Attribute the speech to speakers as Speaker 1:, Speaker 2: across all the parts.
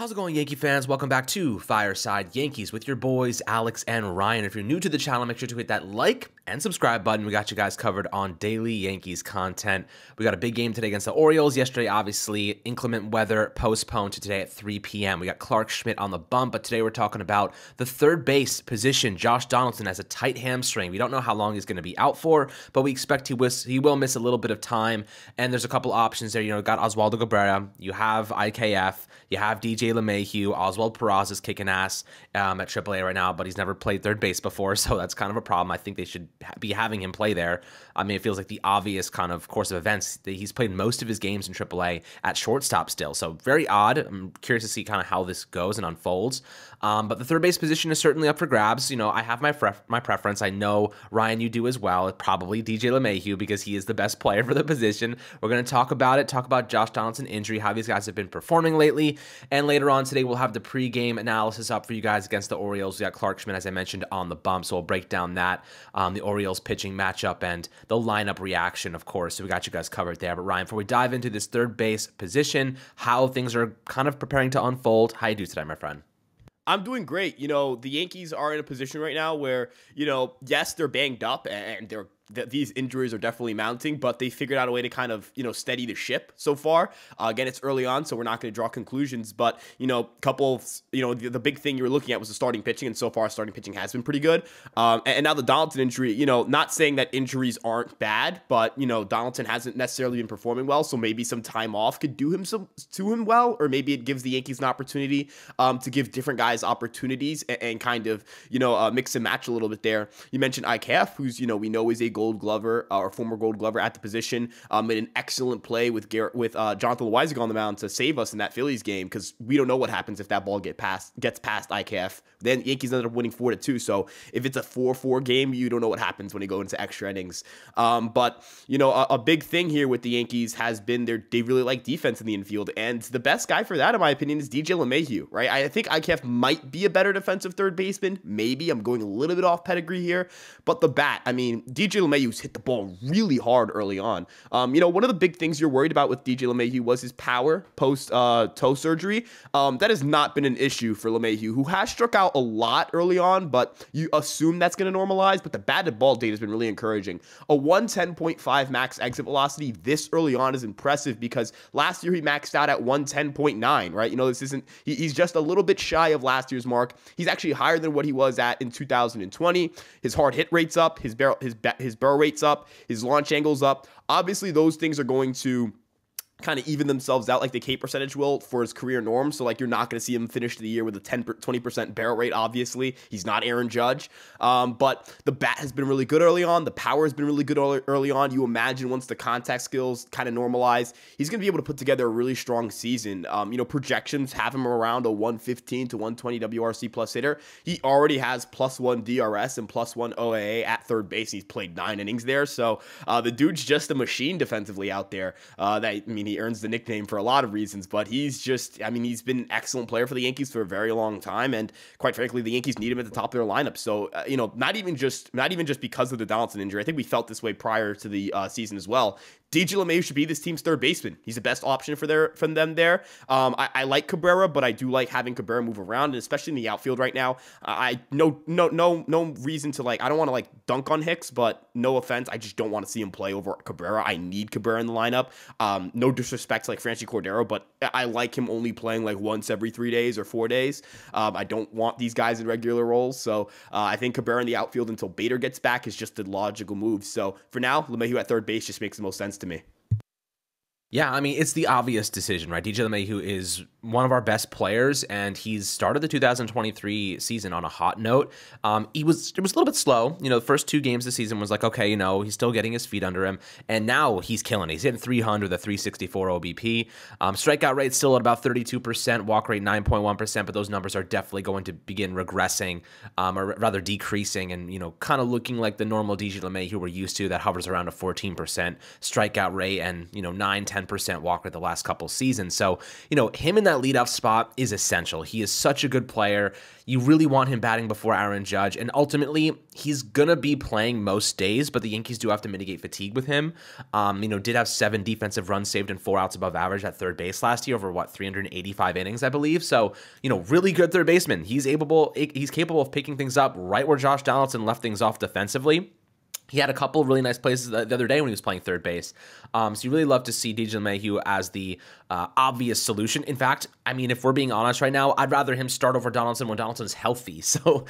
Speaker 1: How's it going, Yankee fans? Welcome back to Fireside Yankees with your boys, Alex and Ryan. If you're new to the channel, make sure to hit that like and subscribe button. We got you guys covered on daily Yankees content. We got a big game today against the Orioles. Yesterday, obviously, inclement weather postponed to today at 3 p.m. We got Clark Schmidt on the bump, but today we're talking about the third base position. Josh Donaldson has a tight hamstring. We don't know how long he's going to be out for, but we expect he will miss a little bit of time. And there's a couple options there. You got Oswaldo Cabrera, you have IKF, you have DJ LeMahieu. Oswald Peraza is kicking ass at AAA right now, but he's never played third base before, so that's kind of a problem. I think they should be having him play there. I mean, it feels like the obvious kind of course of events. He's played most of his games in AAA at shortstop still, so very odd. I'm curious to see kind of how this goes and unfolds. But the third base position is certainly up for grabs. I have my preference. I know, Ryan, you do as well. Probably DJ LeMahieu because he is the best player for the position. We're going to talk about Josh Donaldson injury, how these guys have been performing lately, and later on today we'll have the pregame analysis up for you guys against the Orioles. We got Clark Schmidt, as I mentioned, on the bump, so we'll break down that, the Orioles pitching matchup and the lineup reaction, of course. So we got you guys covered there. But Ryan, before we dive into this third base position, how things are kind of preparing to unfold, how you do today, my friend?
Speaker 2: I'm doing great. The Yankees are in a position right now where, yes, they're banged up and these injuries are definitely mounting, but they figured out a way to kind of, steady the ship so far. Again, it's early on, so we're not going to draw conclusions, but, the big thing you were looking at was the starting pitching, and so far starting pitching has been pretty good. And now the Donaldson injury, not saying that injuries aren't bad, but, Donaldson hasn't necessarily been performing well, so maybe some time off could do him well, or maybe it gives the Yankees an opportunity to give different guys opportunities and kind of, mix and match a little bit there. You mentioned IKF, who's, we know is a Gold Glover or former Gold Glover at the position. Made an excellent play with Jonathan Loaisiga on the mound to save us in that Phillies game, because we don't know what happens if that ball gets past IKF. Then Yankees ended up winning 4-2. So if it's a 4-4 game, you don't know what happens when you go into extra innings. But a big thing here with the Yankees has been they really like defense in the infield, and the best guy for that, in my opinion, is DJ LeMahieu. Right? I think IKF might be a better defensive third baseman. Maybe I'm going a little bit off pedigree here, but the bat. I mean, DJ LeMahieu's hit the ball really hard early on. One of the big things you're worried about with DJ LeMahieu was his power post toe surgery. That has not been an issue for LeMahieu, who has struck out a lot early on, but you assume that's going to normalize. But the batted ball data has been really encouraging. A 110.5 max exit velocity this early on is impressive, because last year he maxed out at 110.9. Right? This isn't. He's just a little bit shy of last year's mark. He's actually higher than what he was at in 2020. His hard hit rate's up. His barrel rate's up. His launch angle's up. Obviously, those things are going to kind of even themselves out like the K percentage will for his career norm. So like, you're not going to see him finish the year with a 20% barrel rate. Obviously, he's not Aaron Judge, but the bat has been really good early on. The power has been really good early on. You imagine once the contact skills kind of normalize, he's going to be able to put together a really strong season. Projections have him around a 115 to 120 WRC plus hitter. He already has +1 DRS and +1 OAA at third base. He's played 9 innings there. So the dude's just a machine defensively out there. He earns the nickname for a lot of reasons, but he's been an excellent player for the Yankees for a very long time, and quite frankly, the Yankees need him at the top of their lineup. So, not even just because of the Donaldson injury. I think we felt this way prior to the season as well. DJ LeMahieu should be this team's third baseman. He's the best option for them there. I like Cabrera, but I do like having Cabrera move around, and especially in the outfield right now. No reason to I don't want to dunk on Hicks, but no offense, I just don't want to see him play over Cabrera. I need Cabrera in the lineup. No disrespect to Franchi Cordero, but I like him only playing once every 3 days or 4 days. I don't want these guys in regular roles, so I think Cabrera in the outfield until Bader gets back is just the logical move. So for now, LeMahieu at third base just makes the most sense to me.
Speaker 1: Yeah, I mean, it's the obvious decision, right? DJ LeMahieu is one of our best players, and he's started the 2023 season on a hot note. It was a little bit slow. The first 2 games of the season was okay, he's still getting his feet under him, and now he's killing it. He's hitting 300 with a 364 OBP. Strikeout rate still at about 32%, walk rate 9.1%, but those numbers are definitely going to begin regressing, or rather decreasing, and, kind of looking like the normal DJ LeMahieu we're used to that hovers around a 14% strikeout rate and, 9-10 10% walk rate the last couple seasons. So, him in that leadoff spot is essential. He is such a good player. You really want him batting before Aaron Judge, and ultimately, he's going to be playing most days, but the Yankees do have to mitigate fatigue with him. Did have 7 defensive runs saved and 4 outs above average at third base last year over, 385 innings, I believe. So, really good third baseman. He's capable of picking things up right where Josh Donaldson left things off defensively. He had a couple of really nice plays the other day when he was playing third base. So you really love to see DJ LeMahieu as the obvious solution. In fact, if we're being honest right now, I'd rather him start over Donaldson when Donaldson's healthy. So,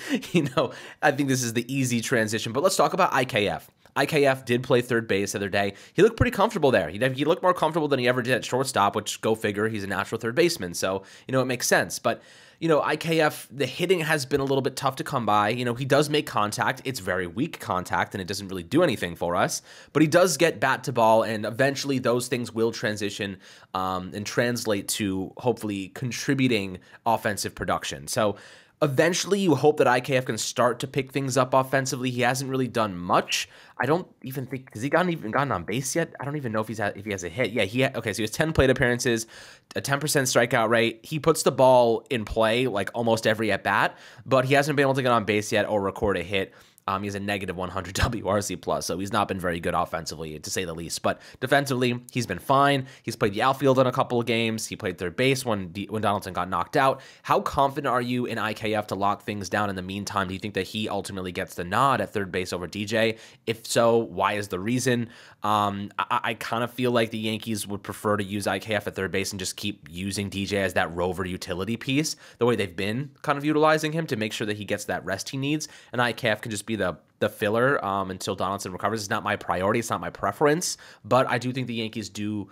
Speaker 1: I think this is the easy transition. But let's talk about IKF. IKF did play third base the other day. He looked pretty comfortable there. He looked more comfortable than he ever did at shortstop, which, go figure, he's a natural third baseman. So, it makes sense. But IKF, the hitting has been a little bit tough to come by. He does make contact. It's very weak contact, and it doesn't really do anything for us. But he does get bat to ball, and eventually those things will transition and translate to hopefully contributing offensive production. So eventually you hope that IKF can start to pick things up offensively. He hasn't really done much. I don't even think, has he gotten on base yet? I don't even know if he has a hit. Yeah, okay, so he has 10 plate appearances, a 10% strikeout rate. He puts the ball in play like almost every at bat, but he hasn't been able to get on base yet or record a hit. He has a negative 100 WRC plus, so he's not been very good offensively, to say the least. But defensively, he's been fine. He's played the outfield in a couple of games. He played third base when Donaldson got knocked out. How confident are you in IKF to lock things down in the meantime? Do you think that he ultimately gets the nod at third base over DJ? If so, why is the reason? I kind of feel like the Yankees would prefer to use IKF at third base and just keep using DJ as that rover utility piece, the way they've been kind of utilizing him to make sure that he gets that rest he needs. And IKF can just be the filler until Donaldson recovers. It's not my priority. It's not my preference. But I do think the Yankees do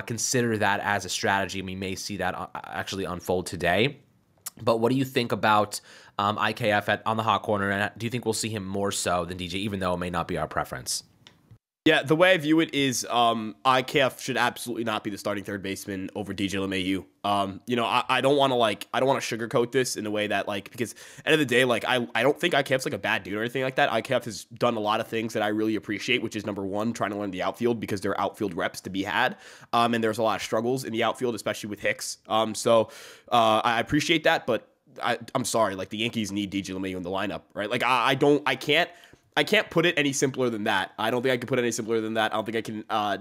Speaker 1: consider that as a strategy, and we may see that actually unfold today. But what do you think about IKF on the hot corner? And do you think we'll see him more so than DJ, even though it may not be our preference?
Speaker 2: Yeah, the way I view it is IKF should absolutely not be the starting third baseman over DJ LeMahieu. I don't want to sugarcoat this in a way that, because at the end of the day, I don't think IKF's a bad dude or anything like that. IKF has done a lot of things that I really appreciate, which is number one, trying to learn the outfield because there are outfield reps to be had. And there's a lot of struggles in the outfield, especially with Hicks. So I appreciate that, but I'm sorry, the Yankees need DJ LeMahieu in the lineup, right? I can't put it any simpler than that. I don't think I can put it any simpler than that. I don't think I can, I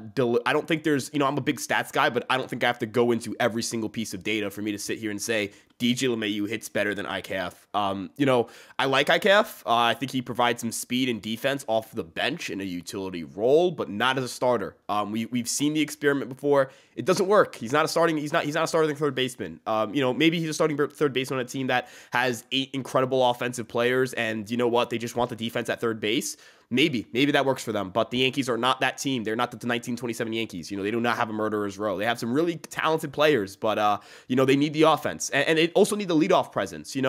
Speaker 2: don't think there's, I'm a big stats guy, but I don't think I have to go into every single piece of data for me to sit here and say DJ LeMahieu hits better than IKF. I like IKF. I think he provides some speed and defense off the bench in a utility role, but not as a starter. We've seen the experiment before. It doesn't work. He's not a starting third baseman. Maybe he's a starting third baseman on a team that has 8 incredible offensive players, and you know what? They just want the defense at third base. Maybe that works for them, but the Yankees are not that team. They're not the 1927 Yankees. They do not have a murderer's row. They have some really talented players, but they need the offense, and they also need the leadoff presence. You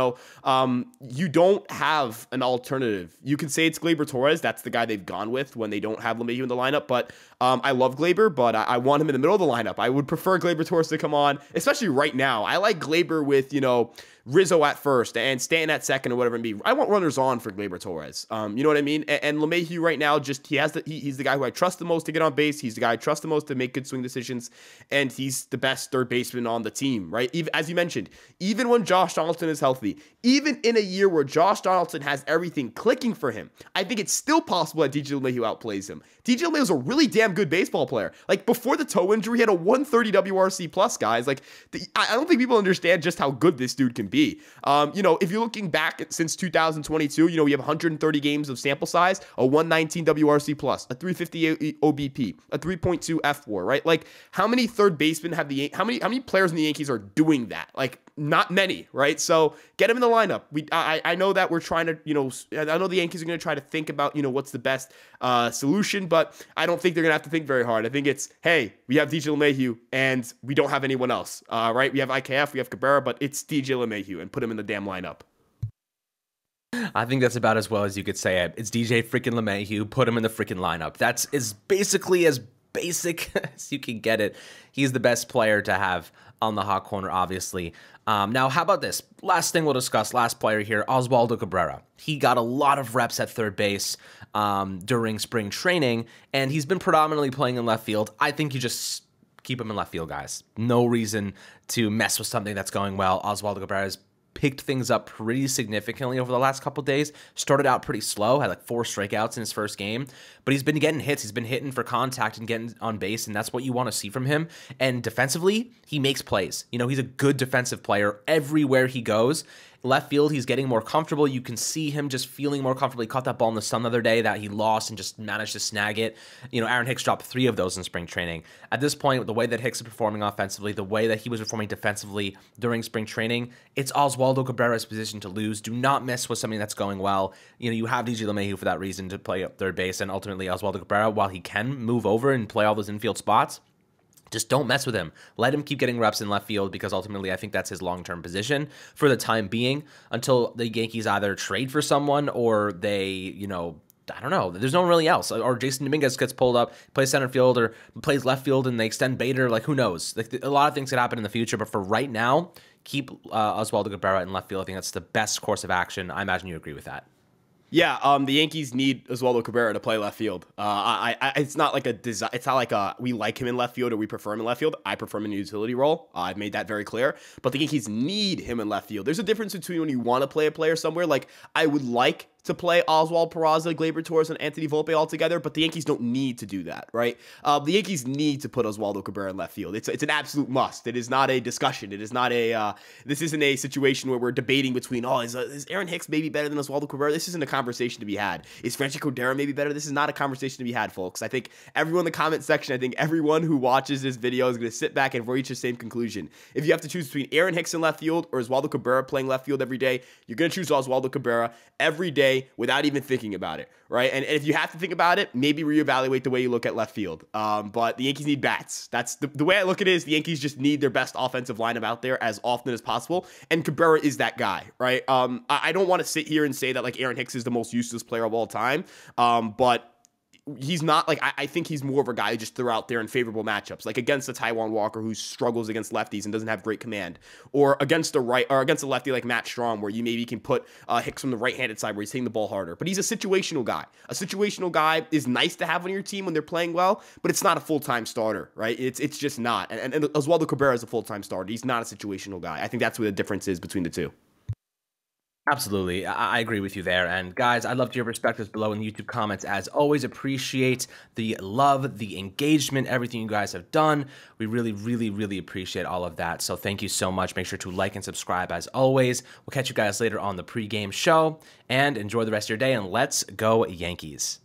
Speaker 2: don't have an alternative. You can say it's Gleyber Torres. That's the guy they've gone with when they don't have LeMahieu in the lineup. But I love Gleyber, but I want him in the middle of the lineup. I would prefer Gleyber Torres to come on, especially right now. I like Gleyber with Rizzo at first and Stanton at second or whatever it be. I want runners on for Gleyber Torres. You know what I mean? And LeMahieu right now, he's the guy who I trust the most to get on base. He's the guy I trust the most to make good swing decisions, and he's the best third baseman on the team, right? As you mentioned, even when Josh Donaldson is healthy, even in a year where Josh Donaldson has everything clicking for him, I think it's still possible that DJ LeMahieu outplays him. DJ LeMahieu is a really damn good baseball player. Before the toe injury, he had a 130 WRC plus, guys. I don't think people understand just how good this dude can be. If you're looking back since 2022, we have 130 games of sample size, a 119 WRC plus, a 350 OBP, a 3.2 F4, right? How many third basemen how many players in the Yankees are doing that? Not many, right? So get him in the lineup. I know that we're trying to, I know the Yankees are going to try to think about, what's the best solution, but I don't think they're going to have to think very hard. I think it's, hey, we have DJ LeMahieu and we don't have anyone else, right? We have IKF, we have Cabrera, but it's DJ LeMahieu, and put him in the damn lineup.
Speaker 1: I think that's about as well as you could say it. It's DJ freaking LeMahieu. Put him in the freaking lineup. That's basically as basic as you can get it. He's the best player to have on the hot corner, obviously. Now, how about this? Last thing we'll discuss, last player here, Oswaldo Cabrera. He got a lot of reps at third base during spring training, and he's been predominantly playing in left field. I think you just keep him in left field, guys. No reason to mess with something that's going well. Oswaldo Cabrera's picked things up pretty significantly over the last couple days. Started out pretty slow, had like 4 strikeouts in his first game, but he's been getting hits. He's been hitting for contact and getting on base, and that's what you want to see from him. And defensively, he makes plays. You know, he's a good defensive player everywhere he goes. Left field, he's getting more comfortable. You can see him just feeling more comfortable. He caught that ball in the sun the other day that he lost and just managed to snag it. You know, Aaron Hicks dropped 3 of those in spring training. At this point, the way that Hicks is performing offensively, the way that he was performing defensively during spring training, it's Oswaldo Cabrera's position to lose. Do not mess with something that's going well. You know, you have DJ LeMahieu for that reason to play up third base, and ultimately Oswaldo Cabrera, while he can move over and play all those infield spots, just don't mess with him. Let him keep getting reps in left field, because ultimately I think that's his long-term position for the time being, until the Yankees either trade for someone or they, you know, I don't know. There's no one really else. Or Jason Dominguez gets pulled up, plays center field, or plays left field, and they extend Bader. Like, who knows? Like, a lot of things could happen in the future, but for right now, keep Oswaldo Cabrera in left field. I think that's the best course of action. I imagine you agree with that.
Speaker 2: Yeah, the Yankees need Oswaldo Cabrera to play left field. It's not like it's not like we like him in left field or we prefer him in left field. I prefer him in a utility role. I've made that very clear. But the Yankees need him in left field. There's a difference between when you want to play a player somewhere. Like, I would like to play Oswald Peraza, Gleyber Torres, and Anthony Volpe all together, but the Yankees don't need to do that, right? The Yankees need to put Oswaldo Cabrera in left field. It's an absolute must. It is not a discussion. It is not a this isn't a situation where we're debating between, is Aaron Hicks maybe better than Oswaldo Cabrera? This isn't a conversation to be had. Is Franchi Cordero maybe better? This is not a conversation to be had, folks. I think everyone in the comment section, I think everyone who watches this video is going to sit back and reach the same conclusion. If you have to choose between Aaron Hicks in left field or Oswaldo Cabrera playing left field every day, you're going to choose Oswaldo Cabrera every day without even thinking about it, right? And if you have to think about it, maybe reevaluate the way you look at left field. But the Yankees need bats. That's the way I look at it. Is the Yankees just need their best offensive lineup out there as often as possible, and Cabrera is that guy, right? I don't want to sit here and say that like Aaron Hicks is the most useless player of all time, but he's not. Like, I think he's more of a guy who just threw out there in favorable matchups, like against the Taiwan Walker who struggles against lefties and doesn't have great command, or against the right, or against a lefty like Matt Strahm, where you maybe can put Hicks from the right-handed side where he's hitting the ball harder. But he's a situational guy. A situational guy is nice to have on your team when they're playing well, but it's not a full-time starter, right? It's just not. And Oswaldo Cabrera is a full-time starter. He's not a situational guy. I think that's where the difference is between the two.
Speaker 1: Absolutely. I agree with you there. And guys, I'd love to hear your perspectives below in the YouTube comments. As always, appreciate the love, the engagement, everything you guys have done. We really, really, really appreciate all of that. So thank you so much. Make sure to like and subscribe as always. We'll catch you guys later on the pregame show, and enjoy the rest of your day, and let's go Yankees.